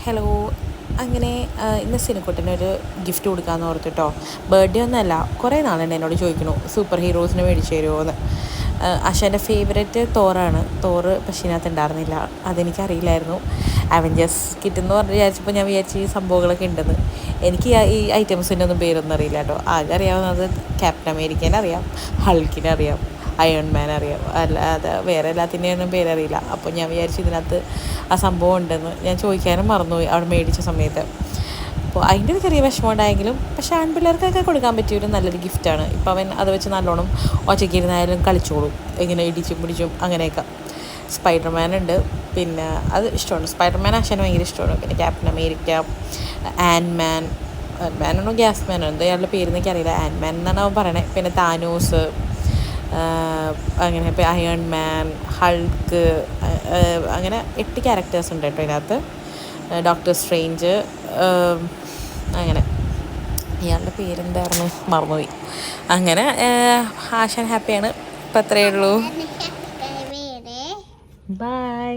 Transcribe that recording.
Hello. അങ്ങനെ ഇന്ന് സിനിക്കുട്ടനൊരു gift കൊടുക്കാമെന്ന് ഓർത്തിട്ടോ. ബർത്ത്ഡേ ഒന്നുമല്ല, കുറേ നാളുണ്ട് എന്നോട് ചോദിക്കണു സൂപ്പർ ഹീറോസിന് മേടിച്ച് തരുമോ എന്ന്. അശാൻ്റെ ഫേവറേറ്റ് തോറാണ്. തോറ് പക്ഷേ ഇതിനകത്ത് ഉണ്ടായിരുന്നില്ല, അതെനിക്കറിയില്ലായിരുന്നു. അവഞ്ചേഴ്സ് കിറ്റെന്ന് പറഞ്ഞ് വിചാരിച്ചപ്പോൾ ഞാൻ വിചാരിച്ചു ഈ സംഭവങ്ങളൊക്കെ ഉണ്ടെന്ന്. എനിക്ക് ഈ ഐറ്റംസിൻ്റെ ഒന്നും പേരൊന്നും അറിയില്ല കേട്ടോ. ആകെ അറിയാവുന്നത് ക്യാപ്റ്റൻ അമേരിക്കേനെ അറിയാം, ഹൾക്കിനെ അറിയാം, അയൺമാൻ അറിയാം, അല്ലാതെ വേറെ എല്ലാത്തിൻ്റെയൊന്നും പേരറിയില്ല. അപ്പോൾ ഞാൻ വിചാരിച്ചു ഇതിനകത്ത് ആ സംഭവം ഉണ്ടെന്ന്. ഞാൻ ചോദിക്കാനും മറന്നുപോയി അവിടെ മേടിച്ച സമയത്ത്. അപ്പോൾ അതിൻ്റെ ഒരു ചെറിയ വിഷമം ഉണ്ടായെങ്കിലും പക്ഷേ ആൺപിള്ളേർക്കൊക്കെ കൊടുക്കാൻ പറ്റിയൊരു നല്ലൊരു ഗിഫ്റ്റാണ്. ഇപ്പം അവൻ അത് വെച്ച് നല്ലോണം ഒറ്റയ്ക്കിരുന്നായാലും കളിച്ചോളും, ഇങ്ങനെ ഇടിച്ചും പിടിച്ചും അങ്ങനെയൊക്കെ. സ്പൈഡർമാൻ ഉണ്ട്, പിന്നെ അത് ഇഷ്ടമാണ്. സ്പൈഡർമാൻ ആശാന് ഭയങ്കര ഇഷ്ടമാണ്. പിന്നെ ക്യാപ്റ്റൻ അമേരിക്ക, ആൻമാൻ, ആൻമാനാണോ ഗ്യാസ്മാനോ എന്തോ അയാളുടെ പേരെന്നൊക്കെ അറിയില്ല, ആൻമാൻ എന്നാണ് അവൻ പറയണേ. പിന്നെ താനോസ്, അങ്ങനെ ഇപ്പോൾ അയൺമാൻ, ഹൾക്ക്, അങ്ങനെ 8 ക്യാരക്ടേഴ്സ് ഉണ്ട് കേട്ടോ ഇതിനകത്ത്. ഡോക്ടർ സ്ട്രേഞ്ച്, അങ്ങനെ ഇയാളുടെ പേരെന്തായിരുന്നു മറന്നുപോയി. അങ്ങനെ ആശാൻ ഹാപ്പിയാണ്. ഇപ്പം അത്രയേ ഉള്ളൂ. ബൈ.